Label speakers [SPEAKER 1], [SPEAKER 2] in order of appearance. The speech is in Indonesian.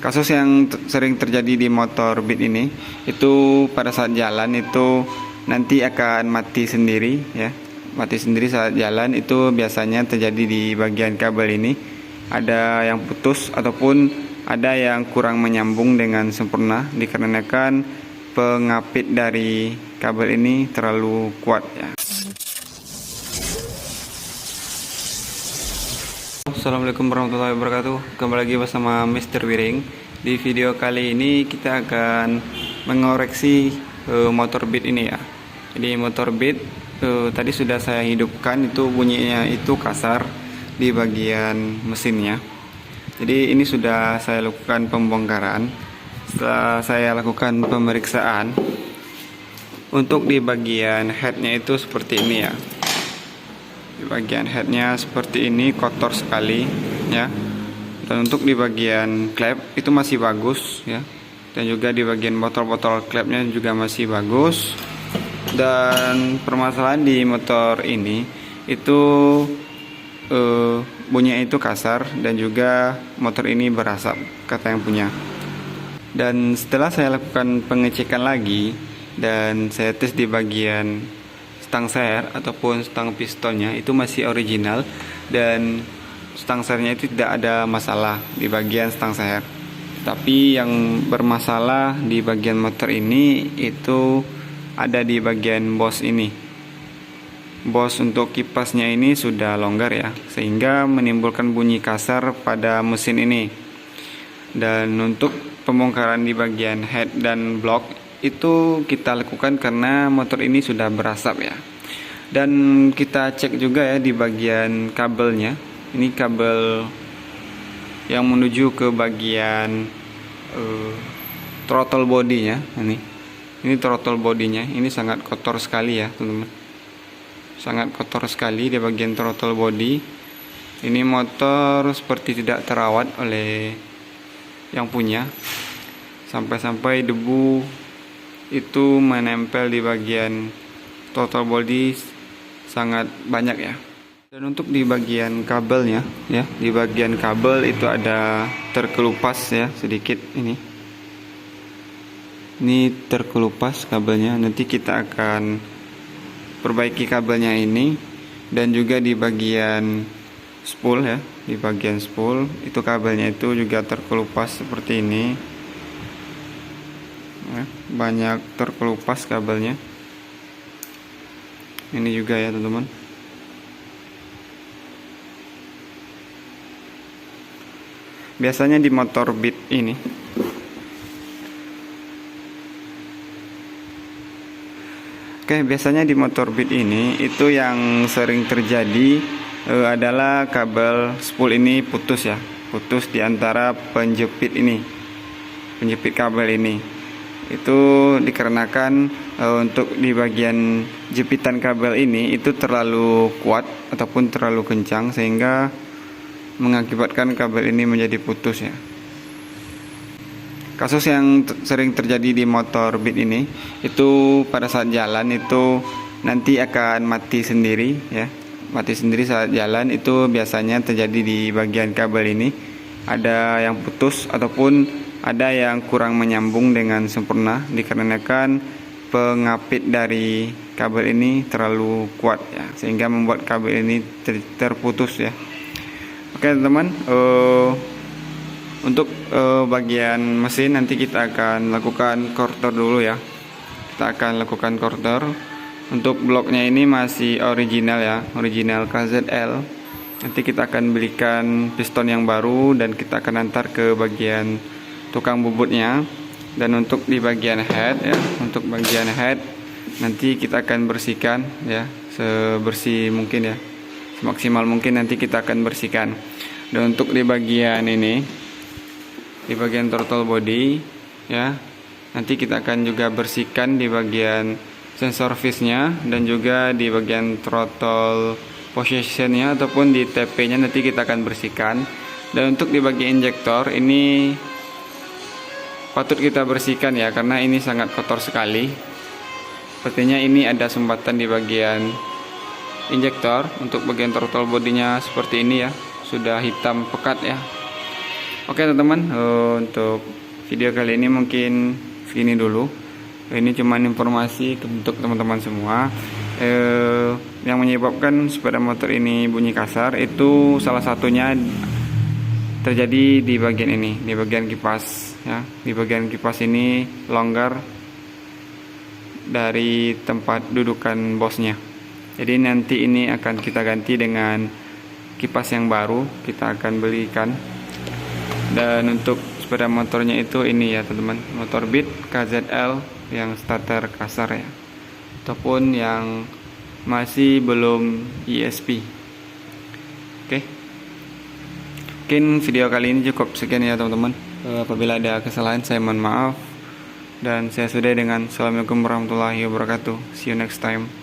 [SPEAKER 1] Kasus yang sering terjadi di motor Beat ini itu pada saat jalan itu nanti akan mati sendiri ya. Mati sendiri saat jalan itu biasanya terjadi di bagian kabel ini. Ada yang putus ataupun ada yang kurang menyambung dengan sempurna dikarenakan pengapit dari kabel ini terlalu kuat ya. Assalamualaikum warahmatullahi wabarakatuh. Kembali lagi bersama Mr. Wiring. Di video kali ini kita akan mengoreksi motor Beat ini ya. Jadi motor Beat tadi sudah saya hidupkan, itu bunyinya itu kasar di bagian mesinnya. Jadi ini sudah saya lakukan pembongkaran. Setelah saya lakukan pemeriksaan, untuk di bagian headnya itu seperti ini ya. Di bagian headnya seperti ini, kotor sekali ya. Dan untuk di bagian klep itu masih bagus ya. Dan juga di bagian botol-botol klepnya juga masih bagus. Dan permasalahan di motor ini itu bunyinya itu kasar dan juga motor ini berasap, kata yang punya. Dan setelah saya lakukan pengecekan lagi dan saya tes di bagian stang seher ataupun stang pistonnya itu masih original, dan stang sehernya itu tidak ada masalah di bagian stang seher. Tapi yang bermasalah di bagian motor ini itu ada di bagian bos ini. Bos untuk kipasnya ini sudah longgar ya, sehingga menimbulkan bunyi kasar pada mesin ini. Dan untuk pembongkaran di bagian head dan block itu kita lakukan karena motor ini sudah berasap ya. Dan kita cek juga ya di bagian kabelnya. Ini kabel yang menuju ke bagian throttle bodinya. Ini throttle bodinya. Ini sangat kotor sekali ya teman-teman. Sangat kotor sekali di bagian throttle body. Ini motor seperti tidak terawat oleh yang punya. Sampai-sampai debu itu menempel di bagian throttle body sangat banyak ya. Dan untuk di bagian kabelnya ya, di bagian kabel itu ada terkelupas ya sedikit ini. Ini terkelupas kabelnya. Nanti kita akan perbaiki kabelnya ini. Dan juga di bagian spool ya, di bagian spool itu kabelnya itu juga terkelupas seperti ini. Banyak terkelupas kabelnya. Ini juga ya teman-teman. Biasanya di motor Beat ini biasanya di motor Beat ini itu yang sering terjadi adalah kabel spool ini putus ya. Putus di antara penjepit ini. Penjepit kabel ini. Itu dikarenakan untuk di bagian jepitan kabel ini itu terlalu kuat ataupun terlalu kencang, sehingga mengakibatkan kabel ini menjadi putus ya. Kasus yang sering terjadi di motor Beat ini itu pada saat jalan itu nanti akan mati sendiri ya. Mati sendiri saat jalan itu biasanya terjadi di bagian kabel ini. Ada yang putus ataupun ada yang kurang menyambung dengan sempurna dikarenakan pengapit dari kabel ini terlalu kuat ya, sehingga membuat kabel ini terputus ya. Oke teman-teman, untuk bagian mesin nanti kita akan lakukan korter dulu ya. Kita akan lakukan korter. Untuk bloknya ini masih original ya, original KZL. Nanti kita akan belikan piston yang baru dan kita akan antar ke bagian tukang bubutnya. Dan untuk di bagian head ya, untuk bagian head nanti kita akan bersihkan ya, sebersih mungkin ya, semaksimal mungkin nanti kita akan bersihkan. Dan untuk di bagian ini, di bagian throttle body ya, nanti kita akan juga bersihkan di bagian sensor fuse-nya dan juga di bagian throttle position-nya ataupun di TP-nya nanti kita akan bersihkan. Dan untuk di bagian injektor ini patut kita bersihkan ya, karena ini sangat kotor sekali. Sepertinya ini ada sumbatan di bagian injektor. Untuk bagian throttle bodinya seperti ini ya, sudah hitam pekat ya. Oke teman-teman, untuk video kali ini mungkin segini dulu. Ini cuma informasi untuk teman-teman semua. Yang menyebabkan sepeda motor ini bunyi kasar itu salah satunya terjadi di bagian ini, di bagian kipas ya. Di bagian kipas ini longgar dari tempat dudukan bosnya. Jadi nanti ini akan kita ganti dengan kipas yang baru, kita akan belikan. Dan untuk sepeda motornya itu ini ya teman-teman, motor Beat KZL yang starter kasar ya, ataupun yang masih belum ESP. Oke, mungkin video kali ini cukup sekian ya teman-teman. Apabila ada kesalahan saya mohon maaf, dan saya sudah dengan Assalamualaikum warahmatullahi wabarakatuh. See you next time.